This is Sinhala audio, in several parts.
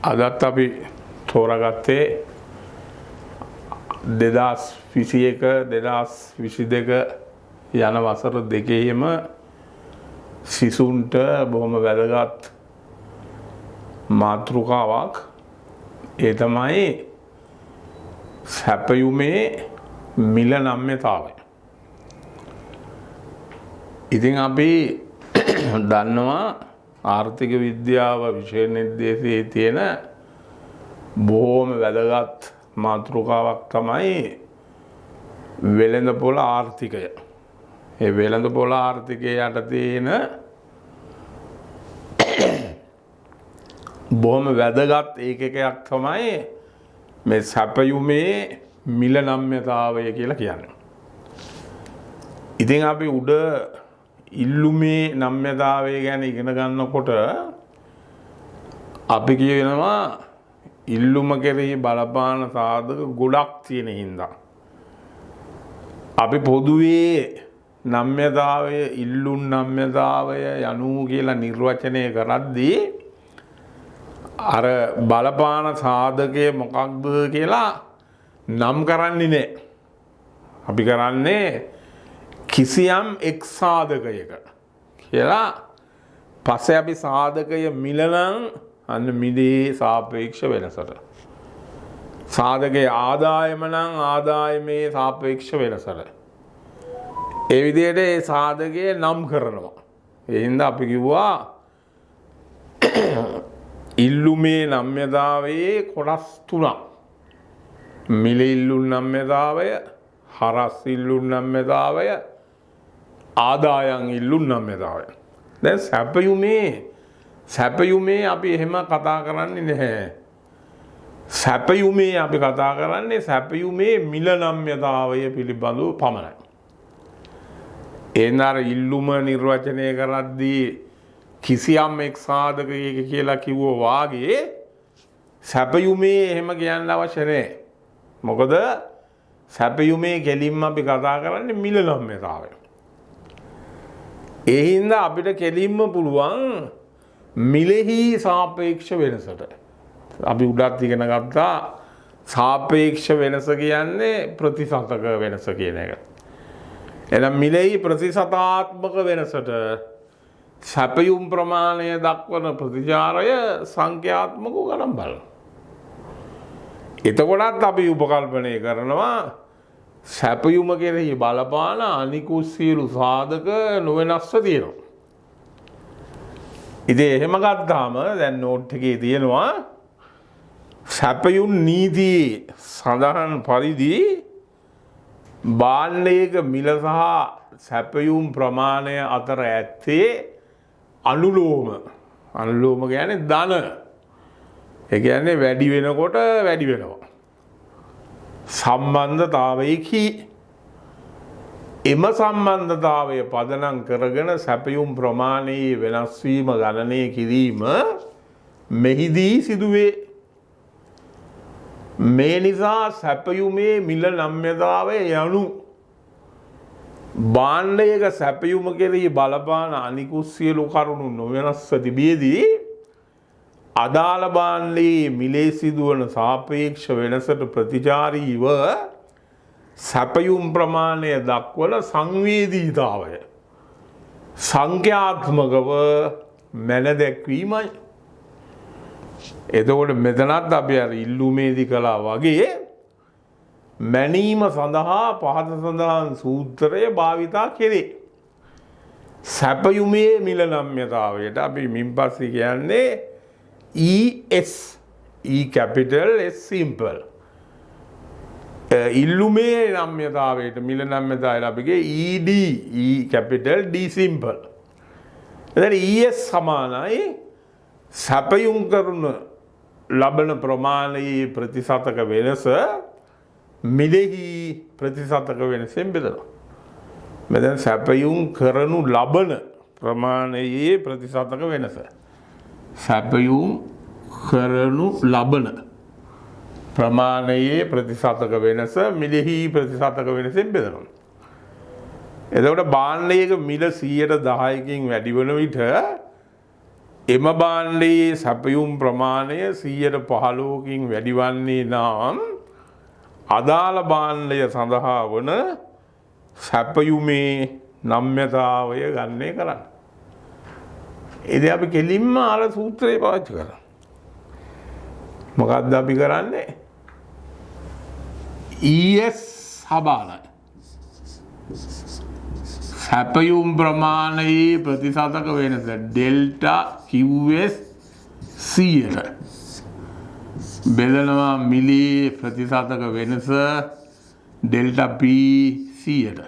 අදත් අපි තෝරාගත්තේ 2021 2022 යන වසර දෙකේම සිසුන්ට බොහොම වැදගත් මාතෘකාවක්. ඒ තමයි සැපයුමේ මිල නම්‍යතාවය. ඉතින් අපි දන්නවා ආර්ථික විද්‍යාව විෂය නිර්දේශයේ තියෙන බොහොම වැදගත් මාතෘකාවක් තමයි වෙළඳපොළ ආර්ථිකය. ඒ වෙළඳපොළ ආර්ථිකය යටතේ තියෙන බොහොම වැදගත් ඒකකයක් තමයි මේ සැපයුමේ මිල නම්‍යතාවය කියලා කියන්නේ. ඉතින් අපි උඩ ඉල්ලුමේ නම්‍යතාවය ගැන ඉගෙන ගන්නකොට අපි කියනවා ඉල්ලුම කෙරෙහි බලපාන සාධක ගොඩක් තියෙන හින්දා අපි පොදුවේ නම්‍යතාවය ඉල්ලුම් නම්‍යතාවය යනු කියලා නිර්වචනය කරද්දී අර බලපාන සාධකය මොකක්ද කියලා නම් කරන්නේ නැහැ. අපි කරන්නේ කිසියම් එක් සාධකයක කියලා පස්සේ අපි සාධකය මිල නම් අන්න මිලේ සාපේක්ෂ වෙනසට. සාධකයේ ආදායම නම් ආදායමේ සාපේක්ෂ වෙනසට. ඒ විදිහට ඒ සාධකය නම් කරනවා. ඒ හින්දා අපි කිව්වා ඉල්ලුමේ නම්‍යතාවයේ කොටස් තුනක්. මිල ඉල්ලුම් නම්‍යතාවය, හරස් ඉල්ලුම් නම්‍යතාවය, ආදායම් ඉල්ලුම් නම්‍යතාවය. දැන් සැපයුමේ අපි එහෙම කතා කරන්නේ නැහැ. සැපයුමේ අපි කතා කරන්නේ සැපයුමේ මිල නම්‍යතාවය පිළිබඳව පමණයි. එනර ඉල්ලුම නිර්වචනය කරද්දී කිසියම් එක් සාධකයක කියලා කිව්වා වාගේ සැපයුමේ එහෙම කියන්න අවශ්‍ය නැහැ. මොකද සැපයුමේ කෙලින්ම අපි කතා කරන්නේ මිල නම්‍යතාවය. ඒ හින්දා අපිට කෙලින්ම පුළුවන් මිලෙහි සාපේක්ෂ වෙනසට. අපි උඩත් ඉගෙන ගත්තා සාපේක්ෂ වෙනස කියන්නේ ප්‍රතිශතක වෙනස කියන එක. එහෙනම් මිලෙහි ප්‍රතිශතාත්මක වෙනසට සැපයුම් ප්‍රමාණය දක්වන ප්‍රතිචාරය සංඛ්‍යාත්මකව ගණන් බලනවා. එතකොටත් අපි උපකල්පනය කරනවා සැපයුම කෙරෙහි බලපාන අනිකුත් සියලු සාධක නොවෙනස්ව තියෙනවා. ඉතින් එහෙම ගත්තාම දැන් නෝට් එකේ තියෙනවා සැපයුම් නීතියේ සඳහන් පරිදි භාණ්ඩයක මිල සහ සැපයුම් ප්‍රමාණය අතර ඇත්තේ අනුලෝම කියන්නේ ධන. ඒ කියන්නේ වැඩි වෙනකොට වැඩි වෙනවා. සම්බන්ධතාවයකි එම සම්බන්ධතාවය පදනම් කරගෙන සැපයුම් ප්‍රමාණයේ වෙනස් වීම ගණනය කිරීම මෙහිදී සිදුවේ. මේ නිසා සැපයුමේ මිල නම්‍යතාවය යනු භාණ්ඩයක සැපයුම කෙරෙහි බලපාන අනිකුත් සියලු කරුණු නොවෙනස්ව තිබියදී අදාළ භාණ්ඩයේ මිලේ සිදුවන සාපේක්ෂ වෙනසට ප්‍රතිචාරීව සැපයුම් ප්‍රමාණය දක්වන සංවේදීතාවය සංඛ්‍යාත්මකව මැන දැක්වීමයි. එතකොට මෙතනත් අපි අර ඉල්ලුමේදී කළා වගේ මැනීම සඳහා පහත සඳහන් සූත්‍රය භාවිතා කෙරේ. සැපයුමේ මිල නම්‍යතාවයට අපි මින් පස්සේ කියන්නේ ES E capital S simple. ඉල්ලුමේ නම්‍යතාවයට මිල නම්‍යතාවයට අපිගේ ED E capital D simple. එතන ES සමානයි සැපයුම් කරන ලබන ප්‍රමාණයේ ප්‍රතිශතක වෙනස මිලෙහි ප්‍රතිශතක වෙනසෙන් බෙදනවා. මෙතන සැපයුම් කරනු ලබන ප්‍රමාණයේ ප්‍රතිශතක වෙනස. සැපයුම් කරනු ලබන ප්‍රමාණයේ ප්‍රතිශතක වෙනස මිලෙහි ප්‍රතිශතක වෙනසෙන් බෙදනවා. එතකොට භාණ්ඩයක මිල 10%කින් වැඩි වන විට එම භාණ්ඩයේ සැපයුම් ප්‍රමාණය 15%කින් වැඩි වන්නේ නම් අදාළ භාණ්ඩය සඳහා වන සැපයුමේ නම්‍යතාවය ගණනය කරන්න. ඉතින් අපි කෙලින්ම අර සූත්‍රය පාවිච්චි කරා. මොකක්ද අපි කරන්නේ? ES සබාලයි. සැපයුම් ප්‍රමාණයේ ප්‍රතිශතක වෙනස ඩෙල්ටා QS 100ට බෙදනවා මිලි ප්‍රතිශතක වෙනස ඩෙල්ටා P 100ට.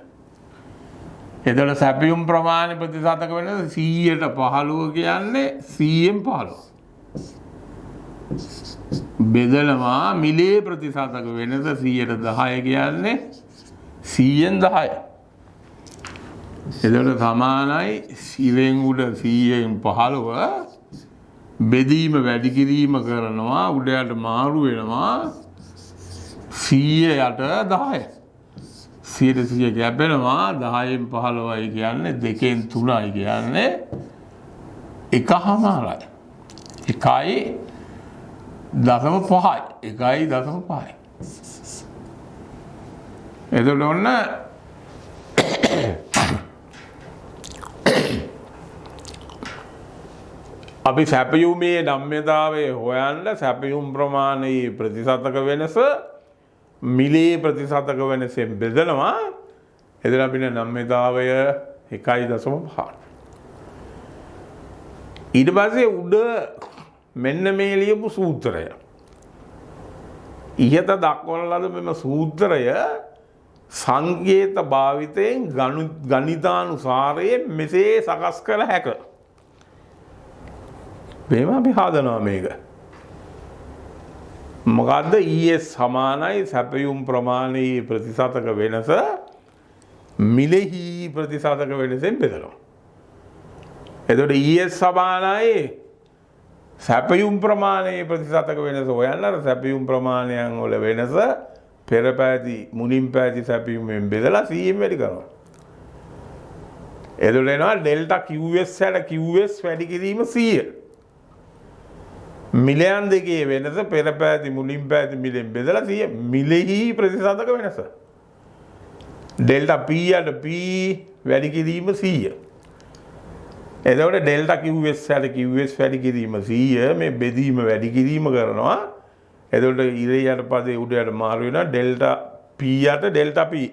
එතකොට සැපයුම් ප්‍රමාණය ප්‍රතිශතක වෙනස 100ට 15 කියන්නේ 100න් 15. බෙදනවා මිලි ප්‍රතිශතක වෙනස 100ට 10 කියන්නේ 100න් 10. එතකොට සමානයි 100න් උඩ 100න් 15 බෙදීම වැඩි කිරීම කරනවා උඩ යට මාරු වෙනවා 100 යට 10. 100 කැපෙනවා 10න් 15යි කියන්නේ 2න් 3යි කියන්නේ 1/5යි. 1.5යි. එතකොට ඔන්න අපි සැපයුමේ නම්‍යතාවය හොයන්න සැපයුම් ප්‍රමාණයේ ප්‍රතිශතක වෙනස මිලේ ප්‍රතිශතක වෙනසෙන් බෙදනවා. එතන අපිට නම්‍යතාවය 1.5. ඊට පස්සේ උඩ මෙන්න මේ ලියපු සූත්‍රය. ඉහත දක්වන ලද මෙම සූත්‍රය සංකේත භාවිතයෙන් ගණිතානුසාරයෙන් මෙසේ සකස් කළ හැක. මේව අපි හදනවා මේක. මොකද්ද? ES සමානයි සැපයුම් ප්‍රමාණයේ ප්‍රතිශතක වෙනස මිලෙහි ප්‍රතිශතක වෙනසෙන් බෙදනවා. එතකොට ES සමානයි සැපයුම් ප්‍රමාණයේ ප්‍රතිශතක වෙනස හොයන්න අර සැපයුම් ප්‍රමාණයන් වල වෙනස පෙර පැති මුලින් පැති සැපයුමෙන් බෙදලා 100න් වැඩි කරනවා. එතකොට එනවා ඩෙල්ටා QS යට QS වැඩි කිරීම 100. මිලයන් දෙකේ වෙනස පෙර පැති මුලින් පැති මිලෙන් බෙදලා 100 මිලෙහි ප්‍රතිශතක වෙනස. ඩෙල්ටා P යට P වැඩි කිරීම 100. එතකොට ඩෙල්ටා QS යට QS වැඩි කිරීම 100 මේ බෙදීම වැඩි කිරීම කරනවා. එතකොට ඉරේ යට පදේ උඩ යට මාරු වෙනවා ඩෙල්ටා P යට ඩෙල්ටා P.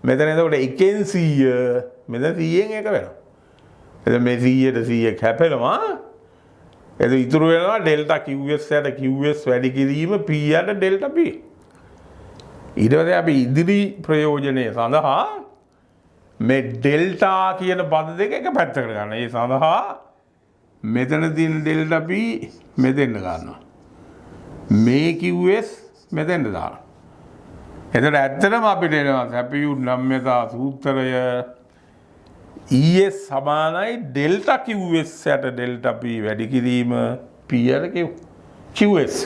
මෙතන එතකොට 1න් 100 මෙතන 100න් 1 වෙනවා. එතකොට මේ 100ට 100 කැපෙනවා. එතකොට ඉතුරු වෙනවා ඩෙල්ටා QS යට QS වැඩි කිරීම P යට ඩෙල්ටා P. ඊට පස්සේ අපි ඉදිරි ප්‍රයෝජනය සඳහා මේ ඩෙල්ටා කියන පද දෙක එක පැත්තකට ගන්න. ඒ සඳහා මෙතන තියෙන ඩෙල්ටා P මෙතෙන්ට ගන්නවා. මේ QS මෙතෙන්ට දානවා. එතකොට ඇත්තටම අපිට එනවා සැපයුම් නම්‍යතා සූත්‍රය ES සමානයි ඩෙල්ටා QS යට ඩෙල්ටා P වැඩි කිරීම P යට QS.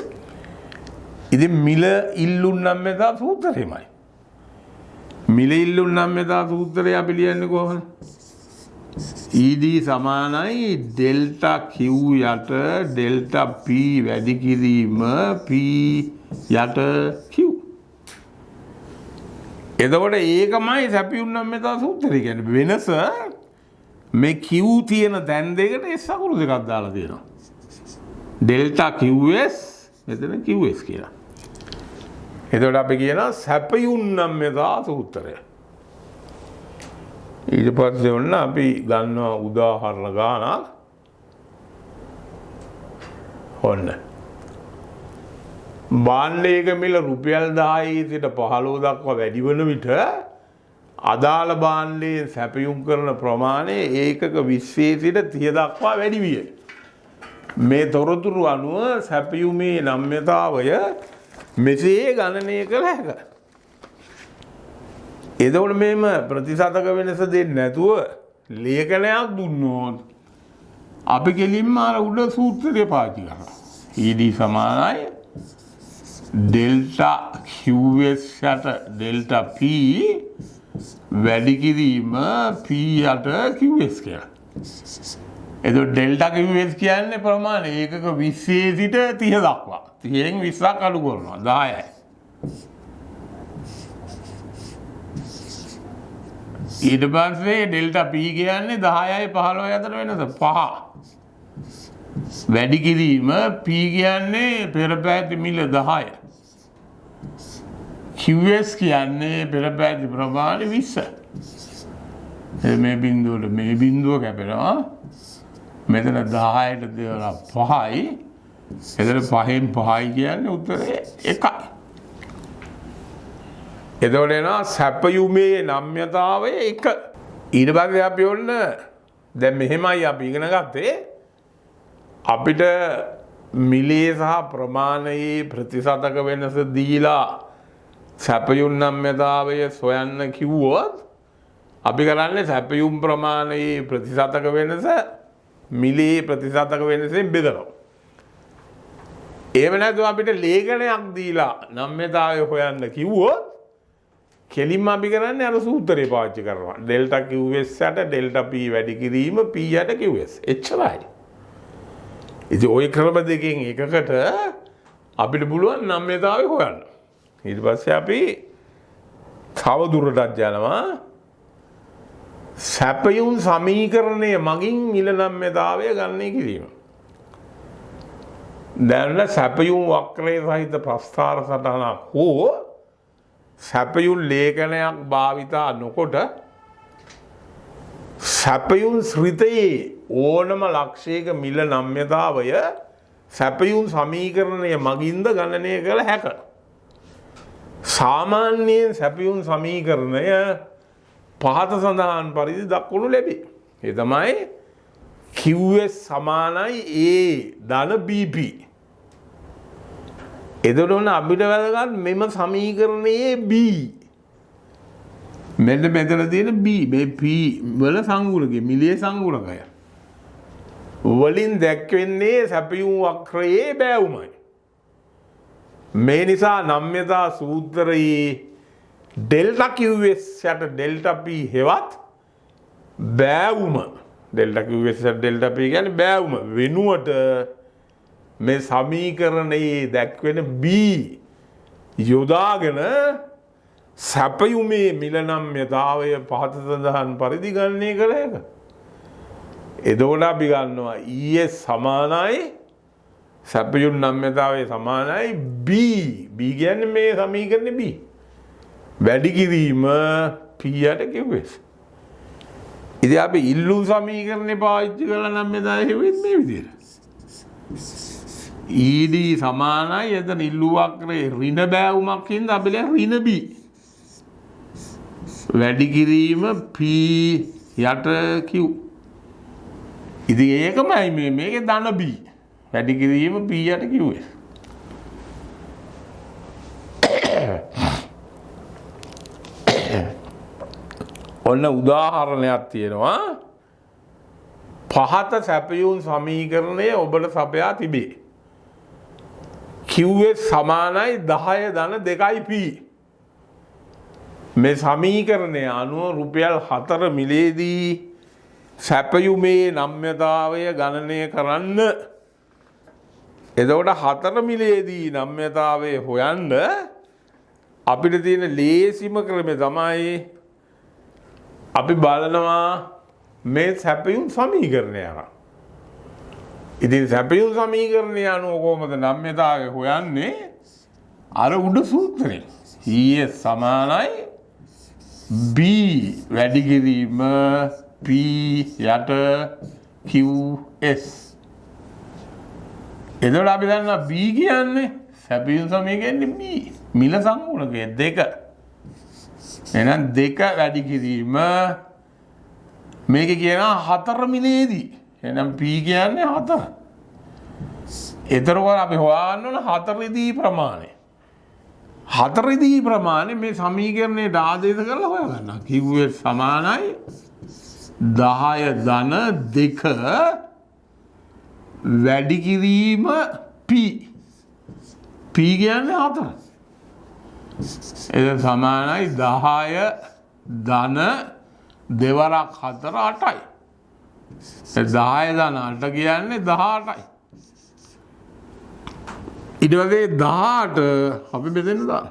ඉතින් මිල ඉල්ලුම් නම්‍යතා සූත්‍රයමයි. මිල ඉල්ලුම් නම්‍යතා සූත්‍රය අපි ලියන්නේ කොහොමද? ED සමානයි ඩෙල්ටා Q යට ඩෙල්ටා P වැඩි කිරීම P යට Q. එතකොට ඒකමයි සැපයුම් නම්‍යතා සූත්‍රය කියන්නේ. වෙනස මේ Q තියෙන තැන් දෙකට S අකුරු දෙකක් දාලා තියෙනවා. ඩෙල්ටා QS මෙතන QS කියලා. එතකොට අපි කියනවා සැපයුම් නම්‍යතා සූත්‍රය. ඊට පස්සේ ඔන්න අපි ගන්නවා උදාහරණ ගානක්. ඔන්න භාණ්ඩයක මිල රුපියල් 10 සිට 15 දක්වා වැඩි වන විට අදාළ භාණ්ඩයේ සැපයුම් කරන ප්‍රමාණය ඒකක 20 සිට 30 දක්වා වැඩි විය. මේ තොරතුරු අනුව සැපයුමේ නම්‍යතාවය මෙසේ ගණනය කළ හැකියි. එතකොට මේම ප්‍රතිශතක වෙනස දෙන්නේ නැතුව ලේඛනයක් දුන්නොත් අපි කෙලින්ම අර උඩ සූත්‍රය පාවිච්චි කරනවා. ED සමානයි ඩෙල්ටා QS යට ඩෙල්ටා P වැඩි කිරීම P යට QS කියලා. එතකොට ඩෙල්ටා QS කියන්නේ ප්‍රමාණය ඒකක 20 සිට 30 දක්වා. 30න් 20ක් අඩු කරනවා 10යි. ඊට පස්සේ ඩෙල්ටා P කියන්නේ 10යි 15යි අතර වෙනස 5. වැඩි කිරීම P කියන්නේ පෙර පැවති මිල 10. QS කියන්නේ පෙර පැවති ප්‍රමාණය 20. මේ බිඳුව කැපෙනවා. මෙතන 10ට දෙවලා 5යි. එතන 5න් 5යි කියන්නේ උත්තරේ 1යි. එතකොට එනවා සැපයුමේ නම්‍යතාවය 1. ඊට පස්සේ අපි ඔන්න දැන් මෙහෙමයි අපි ඉගෙන ගත්තේ අපිට මිලේ සහ ප්‍රමාණයේ ප්‍රතිශතක වෙනස දීලා සැපයුම් නම්‍යතාවය සොයන්න කිව්වොත් අපි කරන්නේ සැපයුම් ප්‍රමාණයේ ප්‍රතිශතක වෙනස මිලේ ප්‍රතිශතක වෙනසෙන් බෙදනවා. එහෙම නැත්නම් අපිට ලේඛනයක් දීලා නම්‍යතාවය හොයන්න කිව්වොත් කෙලින්ම අපි කරන්නේ අර සූත්‍රය පාවිච්චි කරනවා. ඩෙල්ටා QS යට ඩෙල්ටා P වැඩි කිරීම P යට QS. එච්චරයි. ඉතින් ওই ක්‍රම දෙකෙන් එකකට අපිට පුළුවන් නම්‍යතාවය හොයන්න. ඊට පස්සේ අපි තව දුරටත් යනවා සැපයුම් සමීකරණය මගින් මිල නම්‍යතාවය ගණනය කිරීම. දැන් සැපයුම් වක්‍රය සහිත ප්‍රස්ථාර සටහනක් හෝ සැපයුම් ලේඛනයක් භාවිතා නොකොට සැපයුම් ශ්‍රිතයේ ඕනම ලක්ෂයක මිල නම්‍යතාවය සැපයුම් සමීකරණය මගින්ද ගණනය කළ හැක. සාමාන්‍යයෙන් සැපයුම් සමීකරණය පහත සඳහන් පරිදි දක්වනු ලැබේ. ඒ තමයි QS සමානයි A ධන BP. එතකොට අපිට වැදගත් මෙම සමීකරණයේ B. මෙන්න මෙතන තියෙන B මේ P වල සංගුණකය මිලියේ සංගුණකය. වලින් දැක්වෙන්නේ සැපයුම් වක්‍රයේ බෑවුමයි. මේ නිසා නම්‍යතා සූත්‍රයේ ඩෙල්ටා QS යට ඩෙල්ටා P හෙවත් බෑවුම ඩෙල්ටා QS යට ඩෙල්ටා P කියන්නේ බෑවුම වෙනුවට මේ සමීකරණයේ දැක්වෙන B යොදාගෙන සැපයුමේ මිල නම්‍යතාවය පහත සඳහන් පරිදි ගණනය කළ හැක. එතකොට අපි ගන්නවා ES සමානයි සැපයුම් නම්‍යතාවය සමානයි B. B කියන්නේ මේ සමීකරණේ B. වැඩි කිරීම P යට QS. ඉතින් අපි ඉල්ලුම් සමීකරණේ පාවිච්චි කරලා නම්‍යතාවය හෙවෙන්නේ මේ විදිහට. ED සමානයි එතන ඉල්ලුම් වක්‍රයේ ඍණ බෑවුමක් හින්දා අපි ලියන ඍණ B. වැඩි කිරීම P යට Q. ඉතින් ඒකමයි මේකේ ධන B. වැඩි කිරීම P යට QS. ඔන්න උදාහරණයක් තියෙනවා. පහත සැපයුම් සමීකරණය ඔබට සපයා තිබේ. QS සමානයි 10 ධන 2යි P. මේ සමීකරණය අනුව රුපියල් 4 මිලේදී සැපයුමේ නම්‍යතාවය ගණනය කරන්න. එතකොට 4 මිලේදී නම්‍යතාවය හොයන්න අපිට තියෙන ලේසිම ක්‍රමය තමයි අපි බලනවා මේ සැපයුම් සමීකරණය අරන්. ඉතින් සැපයුම් සමීකරණය අනුව කොහොමද නම්‍යතාවය හොයන්නේ? අර උඩ සූත්‍රේ. ES සමානයි B වැඩි කිරීම P යට QS. එතකොට අපි දන්නවා B කියන්නේ සැපයුම් සමීකරණේ B. මිල සංගුණකය 2. එහෙනම් 2 වැඩි කිරීම මේකේ කියනවා 4 මිලේදී. එහෙනම් P කියන්නේ 4. එතකොට අපි හොයන්න ඕන 4 දී ප්‍රමාණය. 4 දී ප්‍රමාණය මේ සමීකරණයට ආදේශ කරලා හොයාගන්න. QS සමානයි 10 ධන 2 වැඩි කිරීම P. P කියන්නේ 4. ඒක සමානයි 10 ධන දෙවරක් 4 8යි. 10 ධන 8 කියන්නේ 18යි. ඊට පස්සේ 18 අපි බෙදෙන්න දාන්න.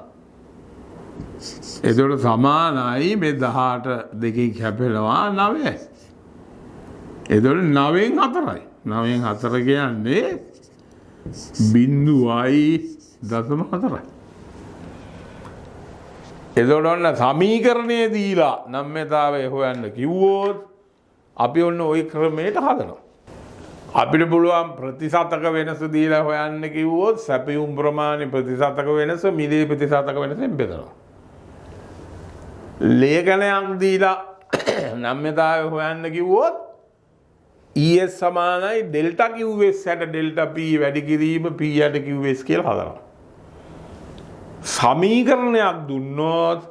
එතකොට සමානයි මේ 18 දෙකේ කැපෙනවා 9. එතකොට 9න් 4යි. 9න් 4 කියන්නේ 0.4යි. එතකොට ඔන්න සමීකරණය දීලා නම්‍යතාවය හොයන්න කිව්වොත් අපි ඔන්න ওই ක්‍රමයට හදනවා. අපිට පුළුවන් ප්‍රතිශතක වෙනස දීලා හොයන්න කිව්වොත් සැපයුම් ප්‍රමාණය ප්‍රතිශතක වෙනස මිලේ ප්‍රතිශතක වෙනසෙන් බෙදනවා. ලේඛනයක් දීලා නම්‍යතාවය හොයන්න කිව්වොත් ES සමානයි ඩෙල්ටා QS යට ඩෙල්ටා P වැඩි කිරීම P යට QS කියලා හදනවා. සමීකරණයක් දුන්නොත්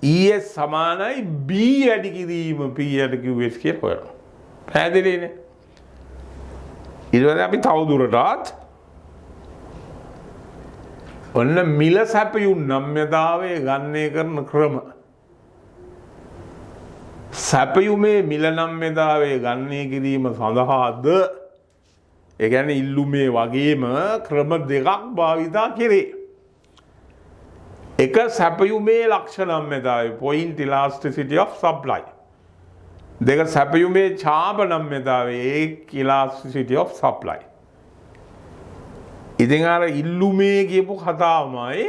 ES සමානයි B වැඩි කිරීම P යට QS කියලා හොයනවා. පැහැදිලිනේ? ඊට පස්සේ අපි තවදුරටත් ඔන්න මිල සැපයුම් නම්‍යතාවයේ ගණනය කරන ක්‍රම සැපයුමේ මිල නම්‍යතාවයේ ගණනය කිරීම සඳහාද ඒ කියන්නේ ඉල්ලුමේ වගේම ක්‍රම දෙකක් භාවිතා කෙරේ. එක සැපයුමේ ලක්ෂණ නම්‍යතාවය point elasticity of supply. දෙක සැපයුමේ ඡාප නම්‍යතාවයේ elasticity of supply. ඉතින් අර ඉල්ලුමේ කියපු කතාවමයි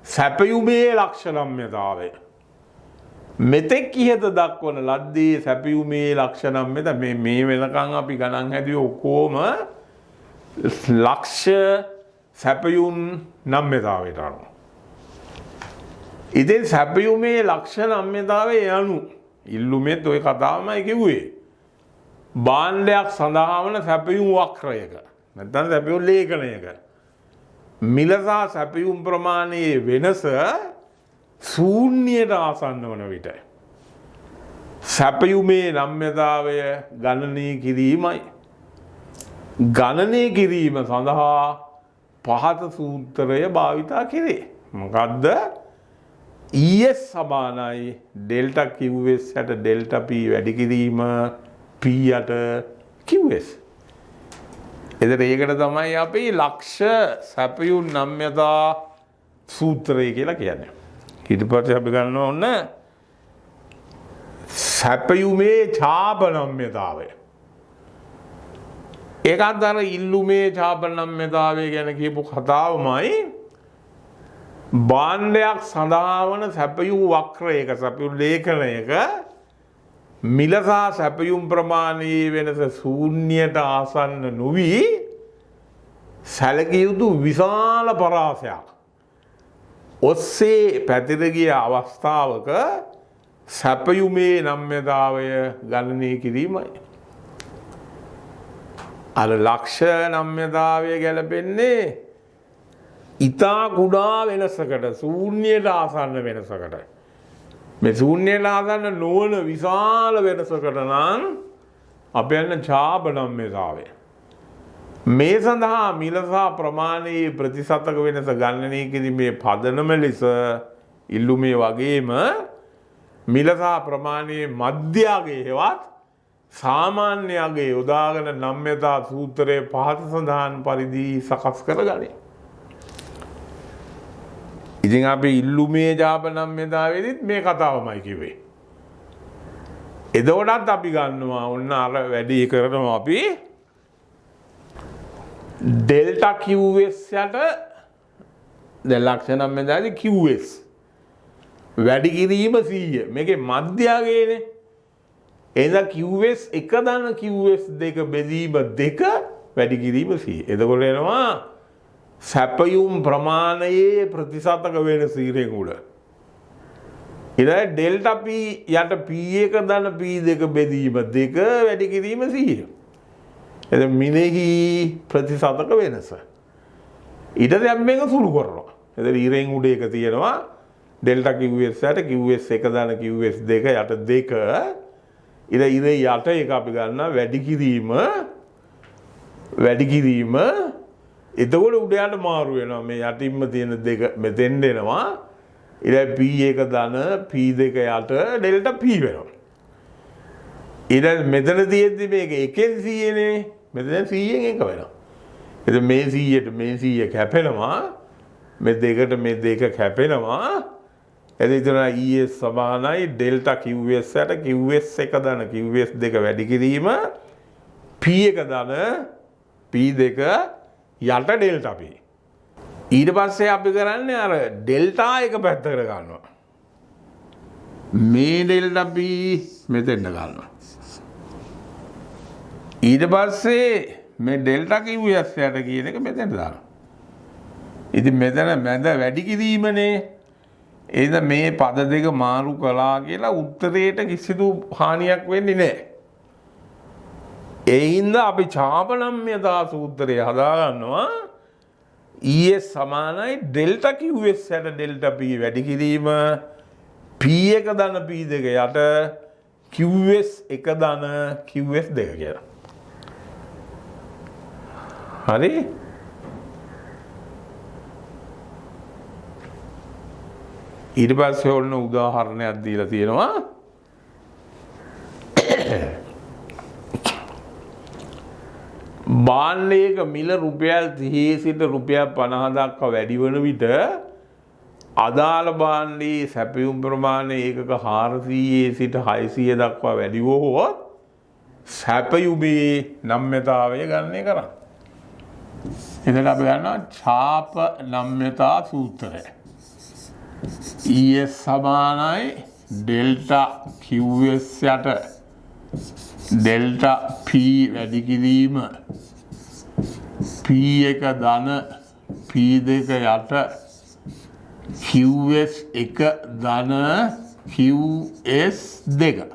සැපයුමේ ලක්ෂණ නම්‍යතාවය. මෙතෙක් ඉහත දක්වන ලද්දේ සැපයුමේ ලක්ෂණ නම්‍යතාව මේ වෙනකන් අපි ගණන් හැදුවේ ඔක්කොම ලක්ෂ සැපයුම් නම්‍යතාවයට අනුව. ඉතින් සැපයුමේ ලක්ෂණ නම්‍යතාවය යනු ඉල්ලුමෙත් ඔය කතාවමයි කිව්වේ. භාණ්ඩයක් සඳහා වන සැපයුම් වක්‍රයක නැත්නම් සැපයුම් ලේඛනයක මිල සහ සැපයුම් ප්‍රමාණයේ වෙනස ශූන්‍යයට ආසන්න වන විට සැපයුමේ නම්‍යතාවය ගණනය කිරීමයි. ගණනය කිරීම සඳහා පහත සූත්‍රය භාවිතා කෙරේ. මොකද්ද? ES සමානයි ඩෙල්ටා QS යට ඩෙල්ටා P වැඩි කිරීම P යට QS. එතකොට ඒකට තමයි අපි ලක්ෂ සැපයුම් නම්‍යතා සූත්‍රය කියලා කියන්නේ. ඊට පස්සේ අපි ගන්නවා ඔන්න සැපයුමේ ඡාප නම්‍යතාවය. ඒකත් අර ඉල්ලුමේ ඡාප නම්‍යතාවය ගැන කියපු කතාවමයි භාණ්ඩයක් සඳහා වන සැපයුම් වක්‍රයක සැපයුම් ලේඛනයක මිල සහ සැපයුම් ප්‍රමාණයේ වෙනස ශූන්‍යයට ආසන්න නොවි සැලකිය යුතු විශාල පරාසයක් ඔස්සේ පැතිර ගිය අවස්ථාවක සැපයුමේ නම්‍යතාවය ගණනය කිරීමයි. අර ලක්ෂ නම්‍යතාවය ගැලපෙන්නේ ඉතා කුඩා වෙනසකට ශූන්‍යයට ආසන්න වෙනසකට. මේ ශූන්‍යයට ආසන්න නොවන විශාල වෙනසකට නම් අපි යන ඡාප නම්‍යතාවය. මේ සඳහා මිල සහ ප්‍රමාණයේ ප්‍රතිශතක වෙනස ගණනය කිරීමේ පදනම ලෙස ඉල්ලුමේ වගේම මිල සහ ප්‍රමාණයේ මධ්‍යගයේ හෙවත් සාමාන්‍යගේ යොදාගෙන නම්‍යතා සූත්‍රයේ පහත සඳහන් පරිදි සකස් කරගනී. ඉතින් අපි ඉල්ලුමේ ඡාප නම්‍යතාවයේදීත් මේ කතාවමයි කිව්වේ. එතකොටත් අපි ගන්නවා ඔන්න අර වැඩි කරනවා අපි ඩෙල්ටා QS යට දැන් ලක්ෂණ නම්‍යතාවයේ QS වැඩි කිරීම 100. මේකේ මධ්‍යගයනේ. එහෙනම් QS 1 ධන QS 2 බෙදීම 2 වැඩි කිරීම 100. එතකොට එනවා සැපයුම් ප්‍රමාණයේ ප්‍රතිශතක වෙනස ඉරෙන් උඩ. ඊළඟ ඩෙල්ටා P යට P1 ධන P2 බෙදීම 2 වැඩි කිරීම 100. එතන මිලෙහි ප්‍රතිශතක වෙනස. ඊට දැන් මේක සුළු කරනවා. එතන ඉරෙන් උඩ එක තියෙනවා ඩෙල්ටා QS යට QS 1 ධන QS 2 යට 2 ඉරේ යට එක අපි ගන්නවා වැඩි කිරීම එතකොට උඩ යට මාරු වෙනවා මේ යටින්ම තියෙන දෙක මෙතෙන් දෙනවා ඊට P1 ධන P2 යට ඩෙල්ටා P වෙනවා ඊට මෙතන තියෙද්දි මේක 1න් 100නේ. මෙතන 100න් 1 වෙනවා. එතකොට මේ 100ට මේ 100 කැපෙනවා. මේ දෙකට මේ දෙක කැපෙනවා. එතකොට ES සමානයි ඩෙල්ටා QS යට QS එක ධන QS දෙක වැඩි කිරීම P එක ධන P2 යට ඩෙල්ටා P. ඊට පස්සේ අපි කරන්නේ අර ඩෙල්ටා එක පැත්තකට ගන්නවා. මේ ඩෙල්ටා P මෙතෙන්ට ගන්නවා. ඊට පස්සේ මේ ඩෙල්ටා QS යට කියන එක මෙතෙන්ට දානවා. ඉතින් මෙතන මැද වැඩි කිරීමනේ. එහෙනම් මේ පද දෙක මාරු කළා කියලා උත්තරේට කිසිදු හානියක් වෙන්නේ නැහැ. ඒ හින්දා අපි ඡාපනම්‍යතා සූත්‍රය හදා ගන්නවා. ES සමානයි ඩෙල්ටා QS යට ඩෙල්ටා P වැඩි කිරීම P1 ධන P2 යට QS 1 ධන QS 2 කියලා. හරි? ඊට පස්සේ ඔන්න උදාහරණයක් දීලා තියෙනවා. භාණ්ඩයක මිල රුපියල් 30 සිට රුපියල් 50 දක්වා වැඩි වන විට අදාළ භාණ්ඩයේ සැපයුම් ප්‍රමාණය ඒකක 400 සිට 600 දක්වා වැඩි වුවහොත් සැපයුමේ නම්‍යතාවය ගණනය කරන්න. එතන අපි ගන්නවා ඡාප නම්‍යතා සූත්‍රය. ES සමානයි ඩෙල්ටා QS යට ඩෙල්ටා P වැඩි කිරීම P1 ධන P2 යට QS 1 ධන QS 2.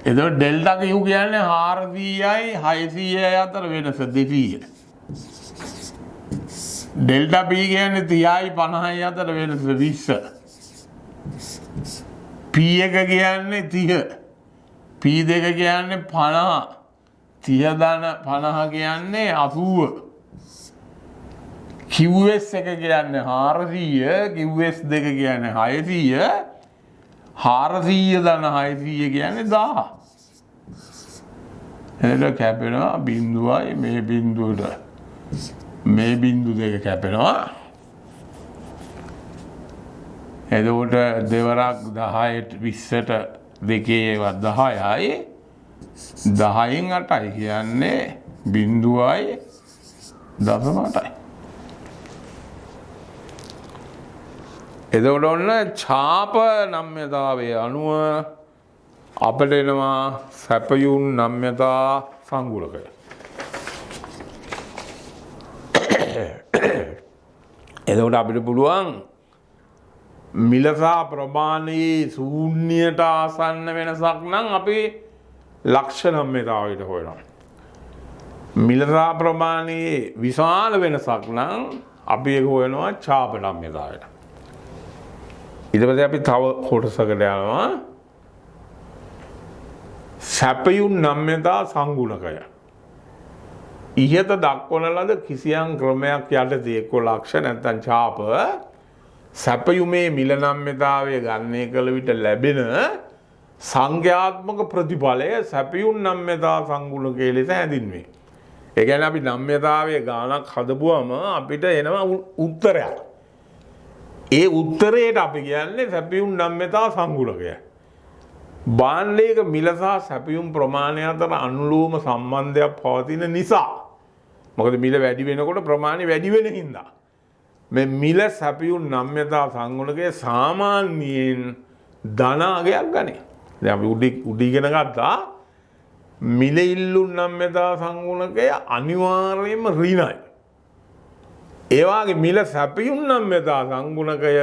එතකොට ඩෙල්ටා Q කියන්නේ 400යි 600යි අතර වෙනස 200. ඩෙල්ටා P කියන්නේ 30යි 50යි අතර වෙනස 20. P1 කියන්නේ 30. P2 කියන්නේ 50. 30 ධන 50 කියන්නේ 80. QS 1 කියන්නේ 400, QS 2 කියන්නේ 600. 400 ධන 600 කියන්නේ 1000. එතකොට කැපෙනවා බිඳුවයි මේ බිඳුවට. මේ බිඳු දෙක කැපෙනවා. එතකොට දෙවරක් 10ට 20ට දෙකේ ඒවා 10යි. 10න් 8යි කියන්නේ බිඳුවයි දශම 8යි. එතකොට ඔන්න ඡාප නම්‍යතාවයේ අනුව අපට එනවා සැපයුම් නම්‍යතා සංගුණකය. එතකොට අපිට පුළුවන් මිල සහ ප්‍රමාණයේ ශූන්‍යයට ආසන්න වෙනසක් නම් අපි ලක්ෂ නම්‍යතාවයට හොයනවා. මිල සහ ප්‍රමාණයේ විශාල වෙනසක් නම් අපි ඒක හොයනවා ඡාප නම්‍යතාවයට. ඊට පස්සේ අපි තව කොටසකට යනවා සැපයුම් නම්‍යතා සංගුණකය. ඉහත දක්වන ලද කිසියම් ක්‍රමයක් යටතේ එක්ක ලක්ෂ නැත්නම් ඡාප සැපයුමේ මිල නම්‍යතාවය ගණනය කළ විට ලැබෙන සංඛ්‍යාත්මක ප්‍රතිඵලය සැපයුම් නම්‍යතා සංගුණකය ලෙස හැඳින්වේ. ඒ කියන්නේ අපි නම්‍යතාවයේ ගාණක් හදපුවම අපිට එනවා උත්තරයක්. ඒ උත්තරයට අපි කියන්නේ සැපයුම් නම්‍යතා සංගුණකය. භාණ්ඩයක මිල සහ සැපයුම් ප්‍රමාණය අතර අනුලෝම සම්බන්ධයක් පවතින නිසා, මොකද මිල වැඩි වෙනකොට ප්‍රමාණය වැඩි වෙන හින්දා මේ මිල සැපයුම් නම්‍යතා සංගුණකය සාමාන්‍යයෙන් ධනාගයක් ගන්නේ. දැන් අපි උඩ ඉගෙන ගත්තා මිල ඉල්ලුම් නම්‍යතා සංගුණකය අනිවාර්යයෙන්ම ඍණයි. ඒ වගේ මිල සැපයුම් නම්‍යතා සංගුණකය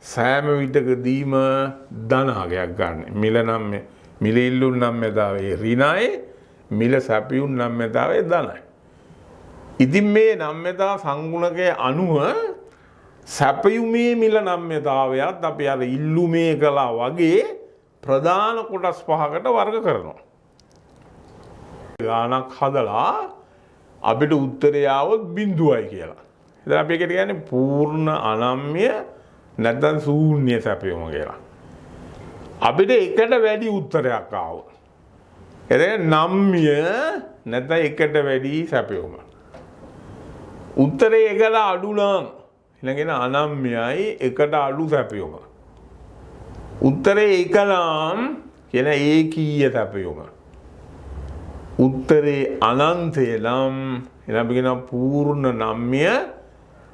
සෑම විටකදීම ධනාගයක් ගන්න. මිල ඉල්ලුම් නම්‍යතාවේ ඍණයි, මිල සැපයුම් නම්‍යතාවේ ධනයි. ඉතින් මේ නම්‍යතා සංගුණකයේ අනුව සැපයුමේ මිල නම්‍යතාවයත් අපි අර ඉල්ලුමේ කළා වගේ ප්‍රධාන කොටස් පහකට වර්ග කරනවා. ගානක් හදලා අපිට උත්තරය આવොත් බිඳුවයි කියලා. ඉතින් අපි ඒකට කියන්නේ පූර්ණ අනම්‍ය නැත්නම් ශූන්‍ය සැපයුම කියලා. අපිට එකට වැඩි උත්තරයක් ආවා. එතන නම්ය නැත්නම් එකට වැඩි සැපයුම. උත්තරේ එකට අඩු නම් ඊළඟට අනම්‍යයි එකට අඩු සැපයුම. උත්තරේ එක නම් කියන ඒකීය සැපයුම. උත්තරේ අනන්තය නම් එනම් අපි කියන පූර්ණ නම්ය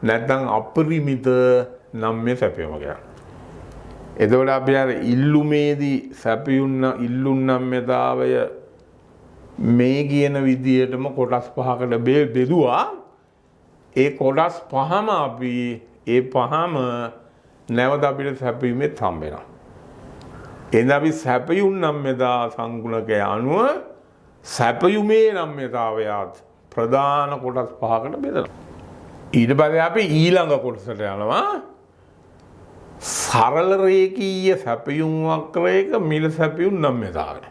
නැත්නම් අපරිමිත නම්ය සැපයුම කියලා. එතකොට අපි අර ඉල්ලුමේදී සැපයුන්න ඉල්ලුම් නම්‍යතාවය මේ කියන විදිහටම කොටස් පහකට බෙදුවා. ඒ කොටස් පහම අපි ඒ පහම නැවත අපිට සැපයීමෙත් හම්බ වෙනවා. එහෙනම් අපි සැපයුම් නම්‍යතා සංගුණකය අනුව සැපයුමේ නම්‍යතාවයත් ප්‍රධාන කොටස් පහකට බෙදනවා. ඊට පස්සේ අපි ඊළඟ කොටසට යනවා. සරල රේඛීය සැපයුම් වක්‍රයක මිල සැපයුම් නම්‍යතාවය.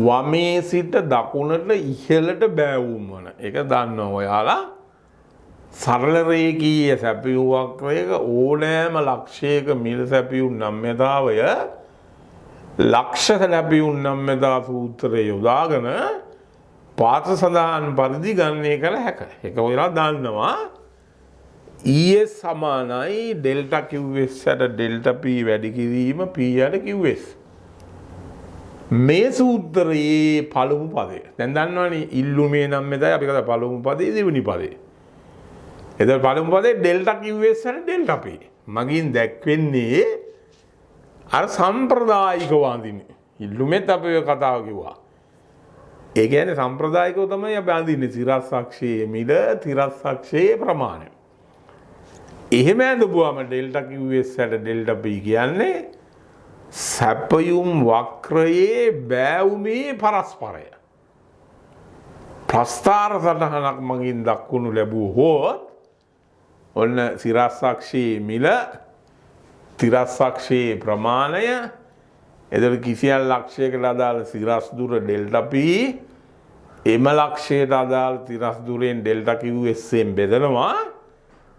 වමේ සිට දකුණට ඉහළට බෑවුම් වන එක දන්නවා ඔයාලා. සරල රේඛීය සැපයුම් වක්‍රයක ඕනෑම ලක්ෂයක මිල සැපයුම් නම්‍යතාවය ලක්ෂ සැපයුම් නම්‍යතා සූත්‍රය යොදාගෙන පාත සඳහන් පරිදි ගණනය කළ හැක. ඒක ඔයාලා දන්නවා. ES සමානයි ඩෙල්ටා QS යට ඩෙල්ටා P වැඩි කිරීම P යට QS. මේ සූත්‍රයේ පළමු පදය. දැන් දන්නවනේ ඉල්ලුමේ නම්‍යතාවය අපි කතා පළමු පදේ දෙවෙනි පදේ. එතකොට පළමු පදේ ඩෙල්ටා QS යට ඩෙල්ටා P. මගින් දැක්වෙන්නේ අර සම්ප්‍රදායික වඳින්නේ. ඉල්ලුමෙත් අපි ඔය කතාව කිව්වා. ඒ කියන්නේ සම්ප්‍රදායිකව තමයි අපි අඳින්නේ තිරස්සක්ෂයේ මිල තිරස්සක්ෂයේ ප්‍රමාණය. එහෙම ඇඳපුවාම ඩෙල්ටා QS යට ඩෙල්ටා P කියන්නේ සැපයුම් වක්‍රයේ බෑවුමේ පරස්පරය. ප්‍රස්ථාර සටහනක් මගින් දක්වනු ලැබුවොත් ඔන්න තිරස්සක්ෂයේ මිල තිරස්සක්ෂයේ ප්‍රමාණය එතකොට කිසියම් ලක්ෂයකට අදාළ සිරස් දුර ඩෙල්ටා P එම ලක්ෂයට අදාළ තිරස් දුරෙන් ඩෙල්ටා QS එන් බෙදනවා.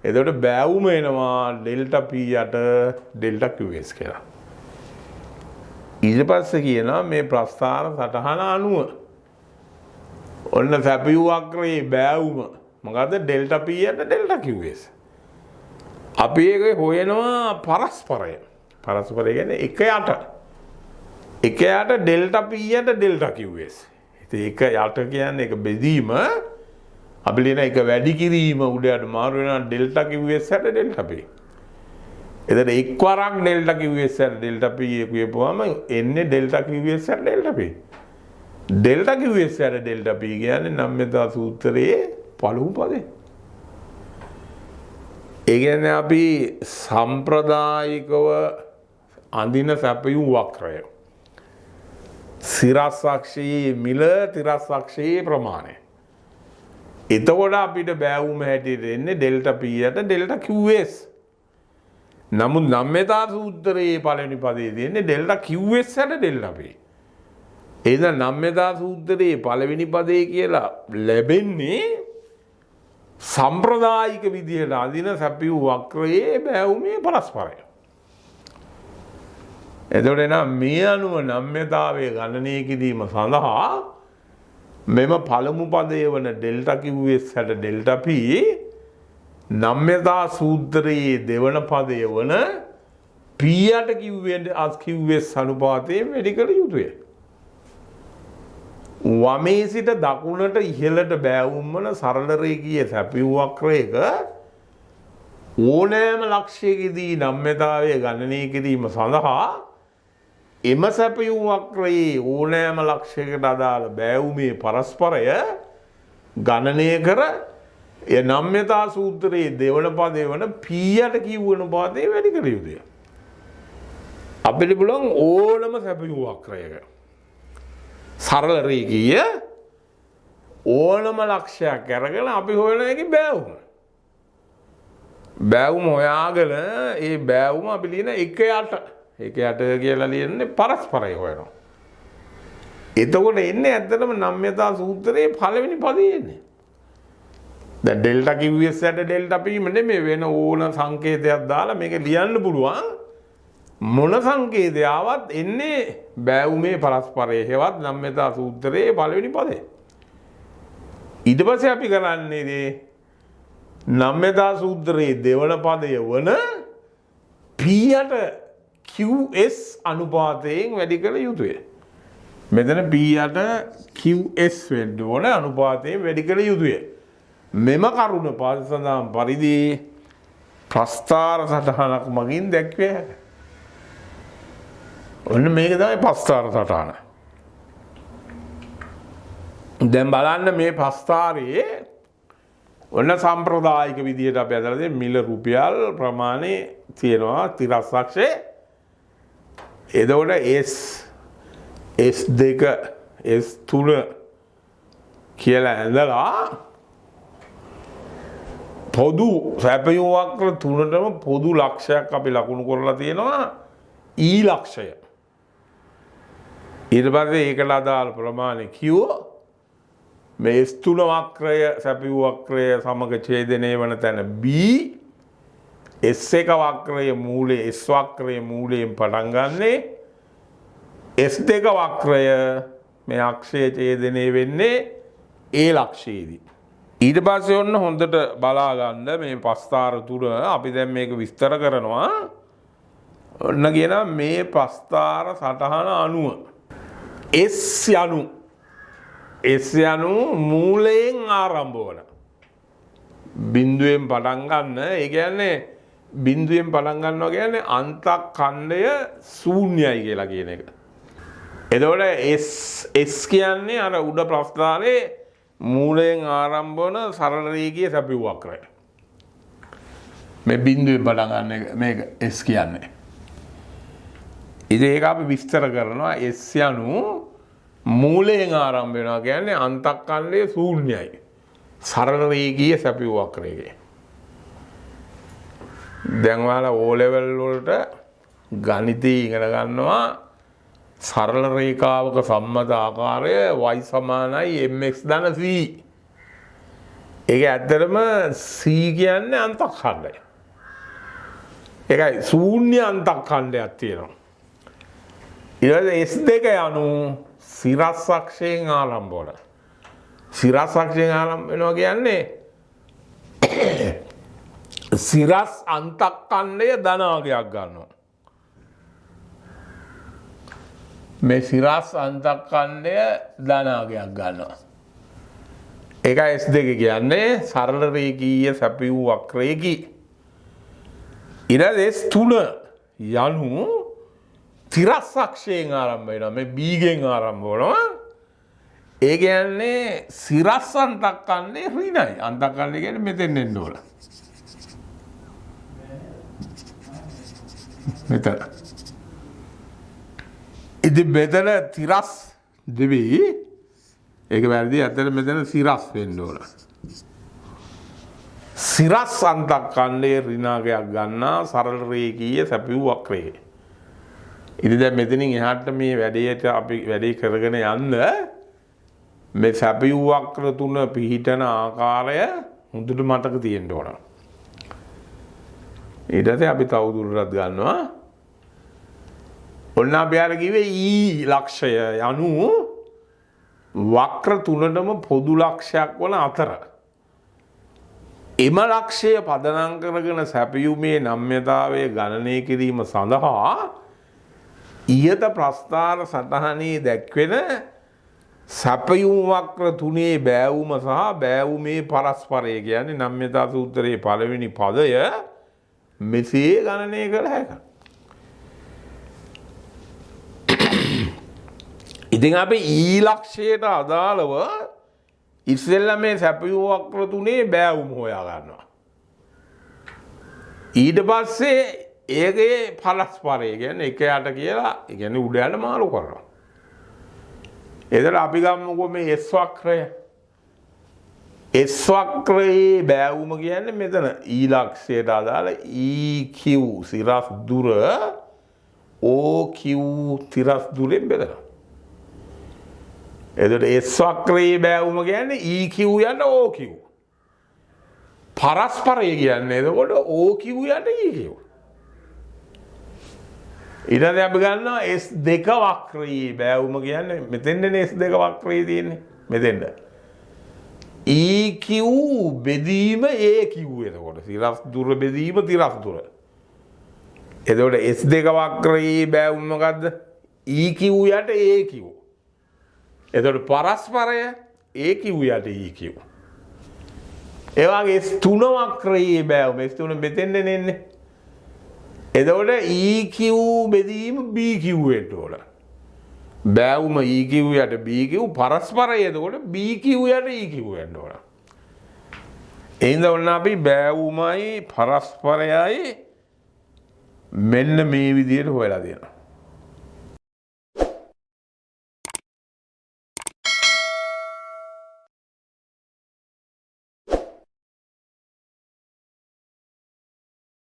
එතකොට බෑවුම එනවා ඩෙල්ටා P යට ඩෙල්ටා QS කියලා. ඊට පස්සේ කියනවා මේ ප්‍රස්ථාර සටහන අනුව ඔන්න සැපයුම් වක්‍රයේ බෑවුම මොකද ඩෙල්ටා P යට ඩෙල්ටා QS. අපි ඒක හොයනවා පරස්පරය. පරස්පරය කියන්නේ එක යට. එක යට ඩෙල්ටා P යට ඩෙල්ටා QS. ඉතින් එක යට කියන්නේ එක බෙදීම අපි ලියන එක වැඩි කිරීම උඩයට මාරු වෙනවා ඩෙල්ටා QS යට ඩෙල්ටා P. එතන එක්වරක් ඩෙල්ටා QS යට ඩෙල්ටා P කියපුවාම එන්නේ ඩෙල්ටා QS යට ඩෙල්ටා P. ඩෙල්ටා QS යට ඩෙල්ටා P කියන්නේ නම්‍යතා සූත්‍රයේ පළමු පදේ. ඒ කියන්නේ අපි සම්ප්‍රදායිකව අඳින සැපයුම් වක්‍රය. සිරස්සක්ෂයේ මිල තිරස්සක්ෂයේ ප්‍රමාණය. එතකොට අපිට බෑවුම හැටියට එන්නේ ඩෙල්ටා P යට ඩෙල්ටා QS. නමුත් නම්‍යතා සූත්‍රයේ පළවෙනි පදේ තියෙන්නේ ඩෙල්ටා QS යට ඩෙල්ටා P. එහෙනම් නම්‍යතා සූත්‍රයේ පළවෙනි පදේ කියලා ලැබෙන්නේ සම්ප්‍රදායික විදිහට අඳින සැපයුම් වක්‍රයේ බෑවුමේ පරස්පරය. එතකොට නම් මේ අනුව නම්‍යතාවයේ ගණනය කිරීම සඳහා මෙම පළමු පදය වන ඩෙල්ටා QS යට ඩෙල්ටා P නම්‍යතා සූත්‍රයේ දෙවන පදය වන P යට QS අනුපාතයෙන් වැඩි කළ යුතුය. වමේ සිට දකුණට ඉහළට බෑවුම් වන සරල රේඛීය සැපයුම් වක්‍රයක ඕනෑම ලක්ෂයකදී නම්‍යතාවය ගණනය කිරීම සඳහා එම සැපයුම් වක්‍රයේ ඕනෑම ලක්ෂයකට අදාළ බෑවුමේ පරස්පරය ගණනය කර එය නම්‍යතා සූත්‍රයේ දෙවන පදය වන P යට කියවන පාදයේ වැඩි කළ යුතුය. අපිට පුළුවන් ඕනම සැපයුම් වක්‍රයක සරල රේඛීය ඕනම ලක්ෂයක් අරගෙන අපි හොයන එකේ බෑවුම. බෑවුම හොයාගෙන ඒ බෑවුම අපි ලියන එක යට කියලා ලියන්නේ පරස්පරය හොයනවා. එතකොට එන්නේ ඇත්තටම නම්‍යතා සූත්‍රයේ පළවෙනි පදේ එන්නේ. දැන් ඩෙල්ටා QS යට ඩෙල්ටා P නෙමෙයි වෙන ඕන සංකේතයක් දාලා මේක ලියන්න පුළුවන්. මොන සංකේතය ආවත් එන්නේ බෑවුමේ පරස්පරයේ හේවත් නම්‍යතා සූත්‍රයේ පළවෙනි පදේ. ඊට පස්සේ අපි කරන්නේ නම්‍යතා සූත්‍රයේ දෙවන පදය වන P යට QS අනුපාතයෙන් වැඩි කළ යුතුය. මෙතන P යට QS වෙන්න ඕන අනුපාතයෙන් වැඩි කළ යුතුය. මෙම කරුණ පසඳාම් පරිදි ප්‍රස්ථාර සටහනක් මගින් දැක්විය හැකියි. ඔන්න මේක තමයි ප්‍රස්ථාර සටහන. දැන් බලන්න මේ ප්‍රස්ථාරයේ ඔන්න සම්ප්‍රදායික විදිහට අපි අදලා තියෙන මිල රුපියල් ප්‍රමාණය තියෙනවා තිරස්සක්ෂේ. එතකොට S2 S3 කියලා ඇඳලා පොදු සැපයුම් වක්‍ර තුනටම පොදු ලක්ෂයක් අපි ලකුණු කරලා තියෙනවා E ලක්ෂය. ඊට පස්සේ ඒකට අදාළ ප්‍රමාණය Q මේ S3 වක්‍රය සැපයුම් වක්‍රය සමග ඡේදනය වන තැන B S1 වක්‍රයේ මූලයේ S වක්‍රයේ මූලයෙන් පටන් ගන්නේ S2 වක්‍රය මේ අක්ෂයේ ඡේදනය වෙන්නේ A ලක්ෂයේදී. ඊට පස්සේ ඔන්න හොඳට බලා ගන්න මේ ප්‍රස්ථාර තුන අපි දැන් මේක විස්තර කරනවා. ඔන්න කියනවා මේ ප්‍රස්ථාර සටහන අනුව S යනු මූලයෙන් ආරම්භ වන බිඳුවෙන් පටන් ගන්න. ඒ කියන්නේ බිඳුවෙන් පටන් ගන්නවා කියන්නේ අන්තඛණ්ඩය ශූන්‍යයි කියලා කියන එක. එතකොට S කියන්නේ අර උඩ ප්‍රස්ථාරයේ මූලයෙන් ආරම්භ වන සරල රේඛීය සැපයුම් වක්‍රය. මේ බිඳුවෙන් පටන් ගන්න එක මේක S කියන්නේ. ඉතින් ඒක අපි විස්තර කරනවා S යනු මූලයෙන් ආරම්භ වෙනවා කියන්නේ අන්තඛණ්ඩයේ ශූන්‍යයි. සරල රේඛීය සැපයුම් වක්‍රයක. දැන් ඔයාලා O level වලට ගණිතය ඉගෙන ගන්නවා සරල රේඛාවක සම්මත ආකාරය y සමානයි mx ධන c. ඒක ඇත්තටම c කියන්නේ අන්තඛණ්ඩය. ඒකයි ශූන්‍ය අන්තඛණ්ඩයක් තියෙනවා. ඊළඟ S2 යනු සිරස් අක්ෂයෙන් ආරම්භ වන. සිරස් අක්ෂයෙන් ආරම්භ වෙනවා කියන්නේ සිරස් අන්තඛණ්ඩය ධනාගයක් ගන්නවා. මේ සිරස් අන්තඛණ්ඩය ධනාගයක් ගන්නවා. ඒකයි S2 කියන්නේ සරල රේඛීය සැපයුම් වක්‍රයකි. ඊළඟ S3 යනු තිරස් අක්ෂයෙන් ආරම්භ වෙනවා. මේ B ගෙන් ආරම්භ වෙනවා. ඒ කියන්නේ සිරස් අන්තඛණ්ඩේ ඍණයි. අන්තඛණ්ඩය කියන්නේ මෙතෙන් එන්න ඕන. මෙතන. ඉතින් මෙතන තිරස් දෙවි. ඒක වැරදි. අතන මෙතන සිරස් වෙන්න ඕන. සිරස් අන්තඛණ්ඩේ ඍණාගයක් ගන්නා සරල රේඛීය සැපයුම් වක්‍රයේ. ඉතින් දැන් මෙතනින් එහාට මේ වැඩේට අපි වැඩේ කරගෙන යන්න මේ සැපයුම් වක්‍ර තුන පිහිටන ආකාරය හොඳට මතක තියෙන්න ඕන. ඊට පස්සේ අපි තවදුරටත් ගන්නවා. ඔන්න අපි අර කිව්වේ E ලක්ෂය යනු වක්‍ර තුනටම පොදු ලක්ෂයක් වන අතර එම ලක්ෂය පදනම් කරගෙන සැපයුමේ නම්‍යතාවය ගණනය කිරීම සඳහා ඉහත ප්‍රස්ථාර සටහනේ දැක්වෙන සැපයුම් වක්‍ර තුනේ බෑවුම සහ බෑවුමේ පරස්පරය කියන්නේ නම්‍යතා සූත්‍රයේ පළවෙනි පදය මෙසේ ගණනය කළ හැකියි. ඉතින් අපි E ලක්ෂයට අදාළව ඉස්සෙල්ලා මේ සැපයුම් වක්‍ර තුනේ බෑවුම හොයා ගන්නවා. ඊට පස්සේ ඒකේ පරස්පරය කියන්නේ එක යට කියලා ඒ කියන්නේ උඩ යන මාරු කරනවා. එතන අපි ගමුකෝ මේ S වක්‍රය. S වක්‍රයේ බෑවුම කියන්නේ මෙතන E ලක්ෂයට අදාළ EQ සිරස් දුර OQ තිරස් දුරෙන් බෙදනවා. එතකොට S වක්‍රයේ බෑවුම කියන්නේ EQ යන OQ. පරස්පරය කියන්නේ එතකොට OQ යට EQ. ඊට පස්සේ අපි ගන්නවා S2 වක්‍රයේ බෑවුම කියන්නේ මෙතෙන්නේ S2 වක්‍රයේ තියෙන්නේ මෙතෙන්ද. EQ බෙදීම AQ එතකොට තිරස් දුර බෙදීම තිරස් දුර. එතකොට S2 වක්‍රයේ බෑවුම මොකද්ද? EQ යට AQ. එතකොට පරස්පරය AQ යට EQ. ඒ වගේ S3 වක්‍රයේ බෑවුම S3 මෙතෙන්ද එන්නේ. එතකොට EQ බෙදීම BQ යට උඩ. බෑවුම EQ යට BQ පරස්පරය එතකොට BQ යට EQ යන්න ඕන. එහෙනම් ඔන්න අපි බෑවුමයි පරස්පරයයි මෙන්න මේ විදිහට හොයලා තියෙනවා.